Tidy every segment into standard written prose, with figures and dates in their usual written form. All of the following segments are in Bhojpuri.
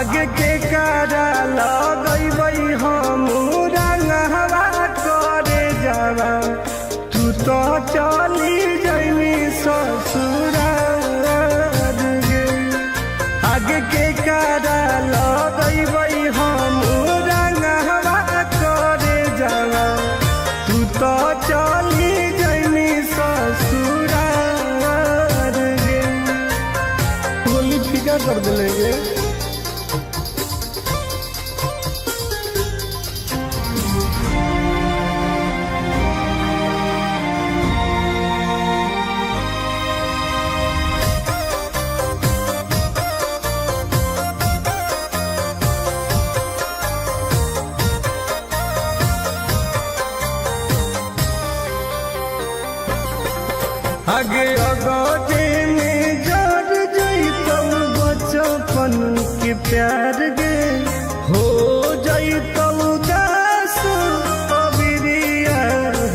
आगे के कारा लगैबै हम रंगवा करे जावा तू तो चली जैनी ससुराल गे। आगे के कारा लगैबै हम रंगवा करे जावा तू तो चली जैनी ससुराल गे। होली फीका कर दिलेंगे। आगे अगोटे में जड़ जैतौ बचपन के प्यार गे हो जैतौ दास अबिरिया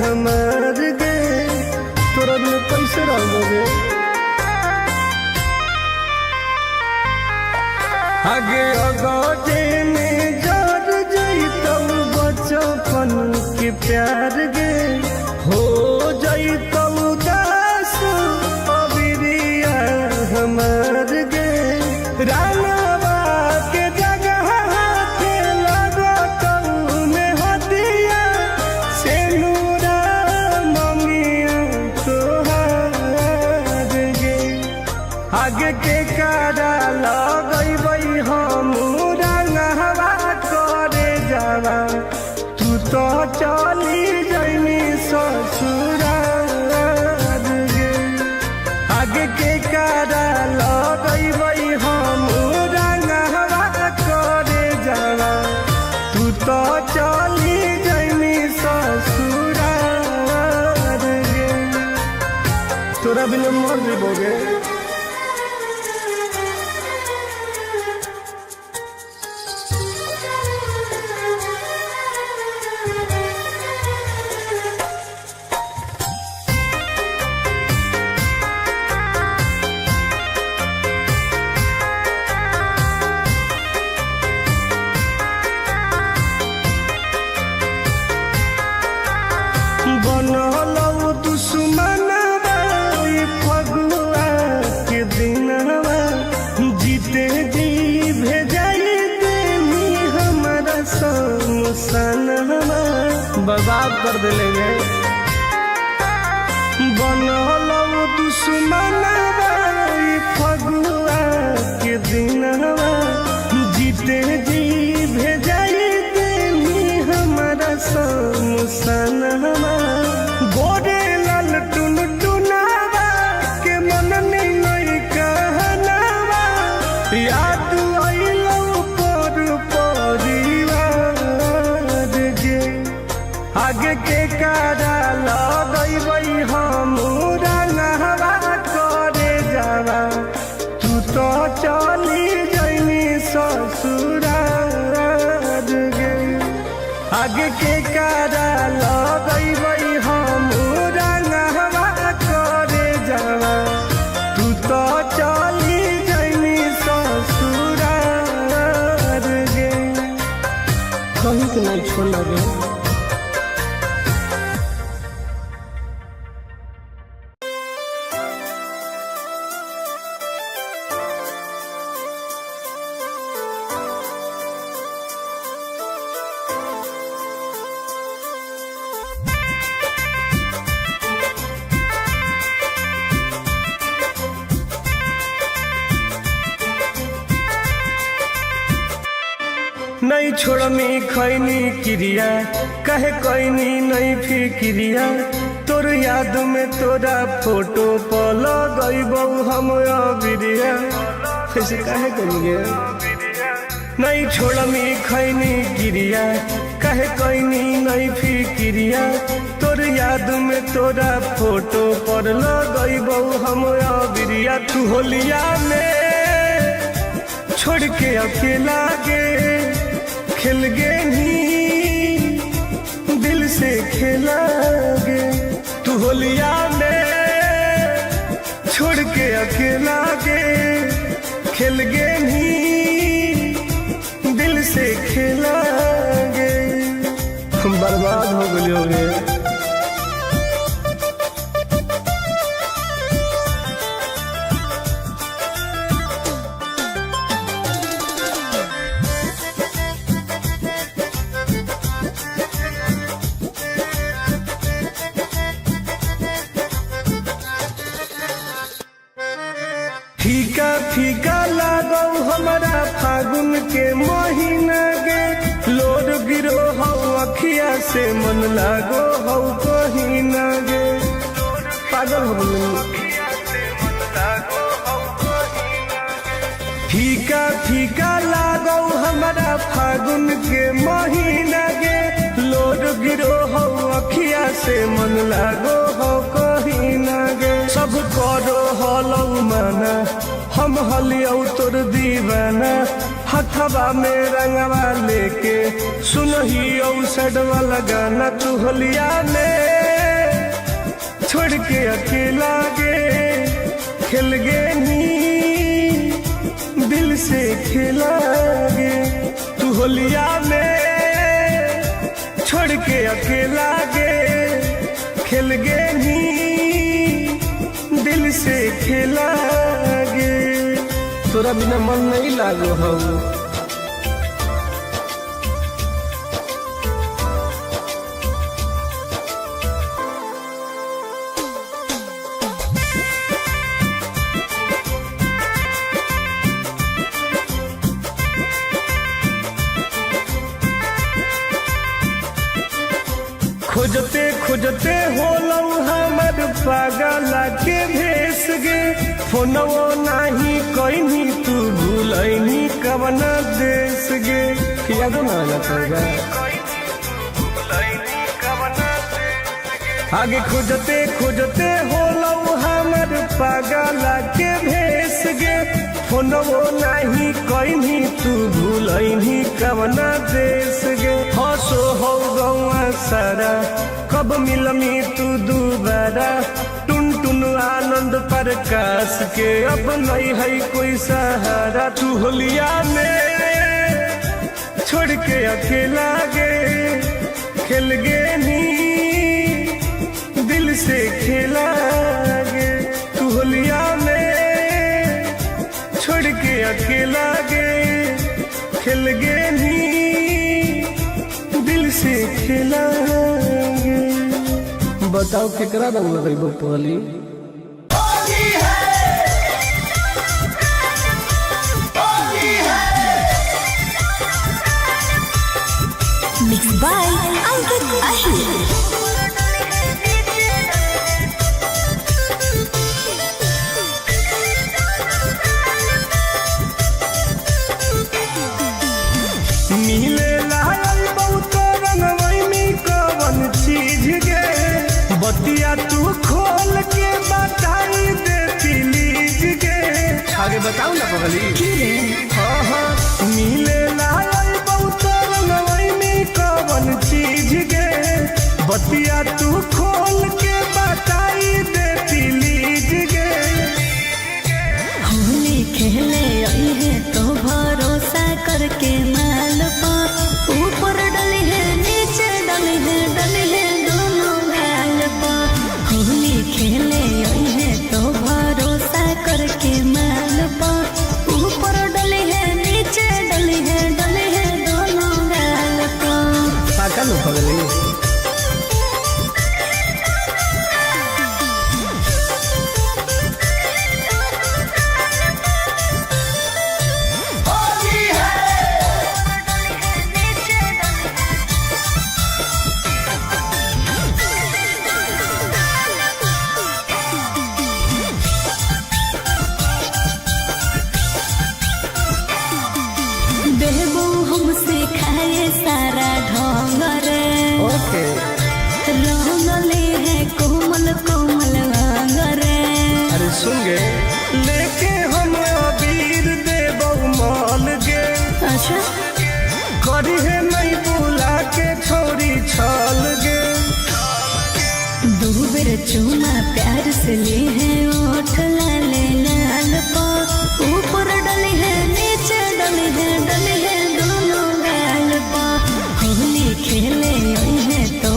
हमार गे। तोरा में कैसे रहोगे? आगे अगोटे में जड़ जैतौ बचपन के प्यार गे हो जैतौ हमार गे। रानवा के जगह के लगतौ में हदिया से नूरा ममिया तोहार गे। आगे के कारा लगैबै हम रंगवा करे जावा तू तो चली जैनी ससुराल गे। आगे के कारा लगैबै हम रंगवा करे जावा तू तो चली जैनी ससुराल गे। तोरा बिना मर जेबोगे। बनलौ दुश्मनवा फगुआ के दिनवा जीते जी भेजाई देनी हमारा समसनवा बर्बाद कर देलेंगे। बनलौ दुश्मनवा फगुआ के दिनवा जीते जी भेजाई देनी हमारा समसनवा। गोरे लाल टुन टुनावा के मन नहीं कहनावा याद आइलौ पर परिवार गे। आगे के कारा लगैबै हम रंगवा करे जावा तू तो चली जैनी ससुराल गे। आगे के कारा लगैबै हम रंगवा करे जावा तू तो चली जैनी ससुराल गे। कहीं के नहीं छोड़ गे। नहीं छोड़मी खैनी क्रिया कहे कैनी नहीं फिक्रिया तोर याद में तोरा फोटो पर लगैबौ हम अबिरिया। कैसे काहे करेंगे? नहीं छोड़मी खैनी क्रिया कहे कैनी नहीं फिक्रिया तोर याद में तोरा फोटो पर लगैबौ हम अबिरिया। तू होलिया में छोड़ के अकेला गे खेल गे नी दिल से खेला गे। तू होलिया में छोड़ के अकेला गे खेल गे नी गलियो गे। फीका फीका लागो हमारा फागुन के महीना गे। लोड गिरो हो अखिया से मन लागो हो कहीं ना गे। पागल हो गई। फीका फीका लागो हमारा फागुन के महीना गे। लोड गिरो हो अखिया से मन लागो हो कहीं ना गे। सब करो हलौ माना हम हलियौ तोर दीवाना। हथवा में रंगवा लेके सुनहियौ सडवा लगाना। तू हलिया में छोड़ के अकेला गे। खेल गे नी दिल से खेला गे। तू होलिया में छोड़ के अकेला गे। खेल गे नी दिल से खेला गे। तोरा बिना मन नहीं लागो हो। खोजते खोजते होलौ हमर पागला के भेस गे। फोनवो नाही कहीं तू भूलैनी कवना देश गे। यादो ना लगेगा आगे खोजते खोजते होलौ हमर पागला के भेस गे। फोनवो नाही कहीं तू भूलैनी कवना देश गे। हंसो हो गौआ सारा कब मिलमी तू दोबारा। टुन टुन आनंद प्रकाश के अब नहीं है कोई सहारा। तू होलिया में छोड़ के अकेला गे। खेल गे नी दिल से खेला गे। तू होलिया में छोड़ के अकेला गे। खेल गे नी दिल से खेला गे। बताओ केकरा रंग लगेबो पहली। Mixed by Ankit Ahir. मिले लायल बहुत रंगवई में कवन चीज गे। बतिया तू खोल के बताई दे प्लीज गे। आगे बताओ ना पगली। हाँ मिले लायल बहुत रंगवई में कवन चीज गे। बतिया तू खोल के बताई दे प्लीज गे। होली खेले आई है तो भरोसा करके माल पा। ऊपर डली है नीचे डली है दोनों गाल पा। होली खेले आई है तो भरोसा करके माल पा। ऊपर डली है नीचे डली है दोनों गाल पा। पागल हो गई। देबो हमसे खाए सारा ढंग रे। ओके रंगले है कोमल कोमल अंग रे। अरे सुन गे लेके हम अबीर देबो माल गे। अच्छा करी है नहीं बुला के छोरी छल गे। दो बेर चूमा प्यार से ले है ओठ लाले लाल पा। ऊपर डली है नीचे डली है दोनों गाल पा। होली खेले आई है तो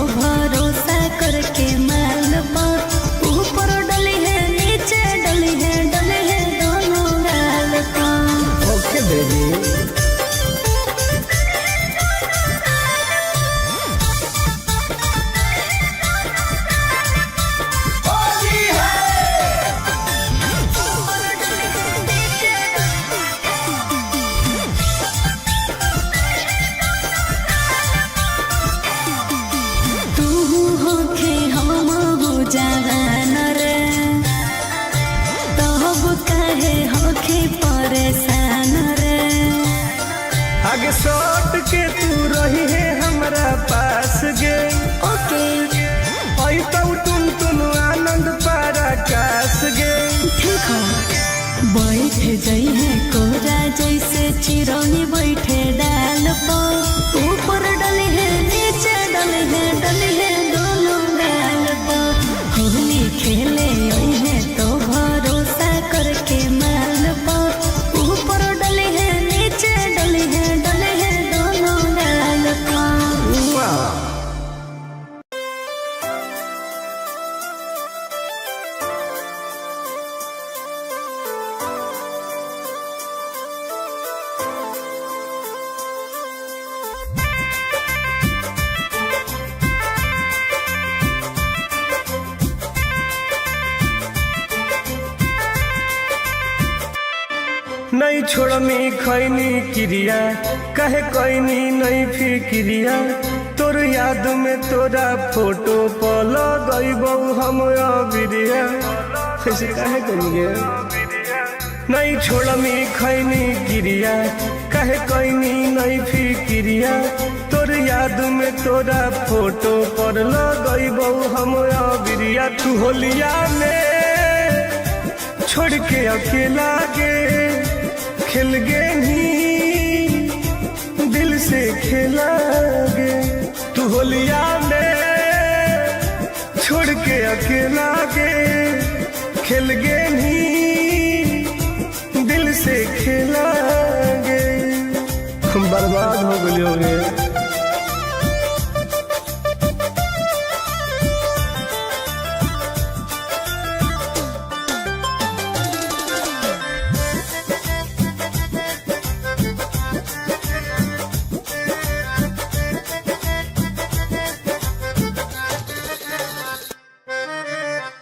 सट के तू रही है हमरा पास गे। ओके आई तो टुन टुन आनंद पराकाश गे। ठीक है बैठ जाई है कोरा जैसे चिरौनी बैठे डाल पर ऊपर डले है नीचे डले है दोनों गाल पर होली खेले आई है तो भरोसा करके माल पर ऊपर डले है नीचे डले है दोनों गाल पर। वाह नहीं छोड़नी खैनी क्रिया कहे कैनी नहीं फिक्रिया तोर याद में तोरा फोटो पल गईबू हम अबिरिया ऐसे कहे करिए। नहीं छोड़नी खैनी क्रिया कहे कैनी नहीं फिक्रिया तोर याद में तोरा फोटो पर गईबू हम अबिरिया तू होलिया में छोड़ के अकेला गे खेल गे नी दिल से खेला गे। तू होलिया में छोड़ के अकेला गे खेल गे नी दिल से खेला गे। हम बर्बाद हो गए।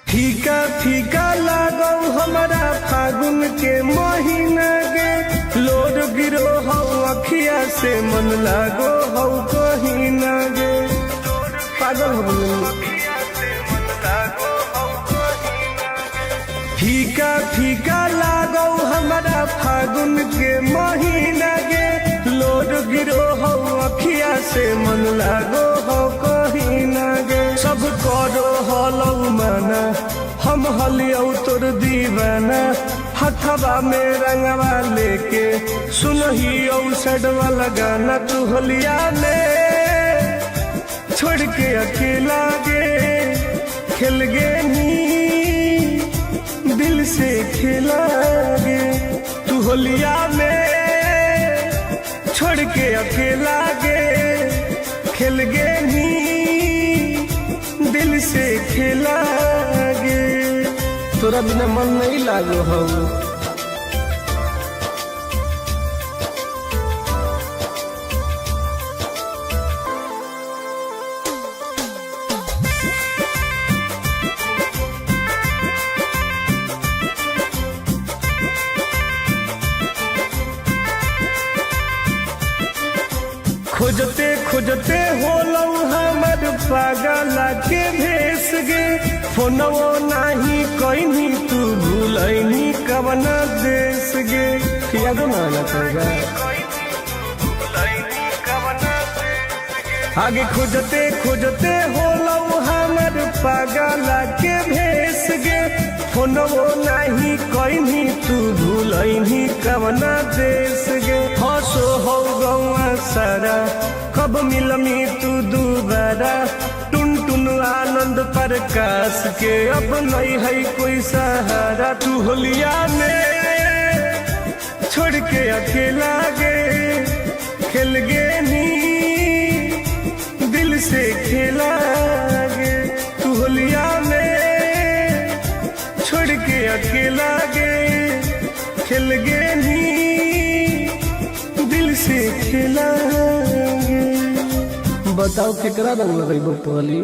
फीका फीका लागो हमारा फागुन के महीना गे लोड गिरो हो अखिया से मन लागो हो कहीं ना गे पागल हो फीका फीका लागो हमारा फागुन के महीना गे लोड गिरो हो अखिया से मन लागो हो कहीं ना गे। सब करो हलौ माना हम हलियौ तोर दीवाना हथवा में रंगवा लेके सुनहियौ सैड वाला गाना तू होलिया में छोड़ के अकेला गे खेल गे नी दिल से खेला गे। तू होलिया में छोड़ के अकेला गे खेल गे नी दिल से खेला गे। तोरा बिना मन नहीं लागो हो। खोजते खोजते होलौ हमर पागल के भेस गे फोनवो नाही कहीं तू भूलैनी कवना देश गे याद ना पड़ेगा। आगे खोजते खोजते होलौ हमर पागल के भेस गे फोनवो नाही कहीं तू भूलैनी कवना देश गे। हंसो हो गौआ सारा कब मिलमी तू दोबारा टुन टुन आनंद प्रकाश के अब नहीं है कोई सहारा। तू होलिया में छोड़ के अकेला गे खेल गे नी दिल से खेला गे। तू होलिया में छोड़ के अकेला गे खेल गे नी दिल से खेला गे। बताओ केकरा रंग लगेबो पहली।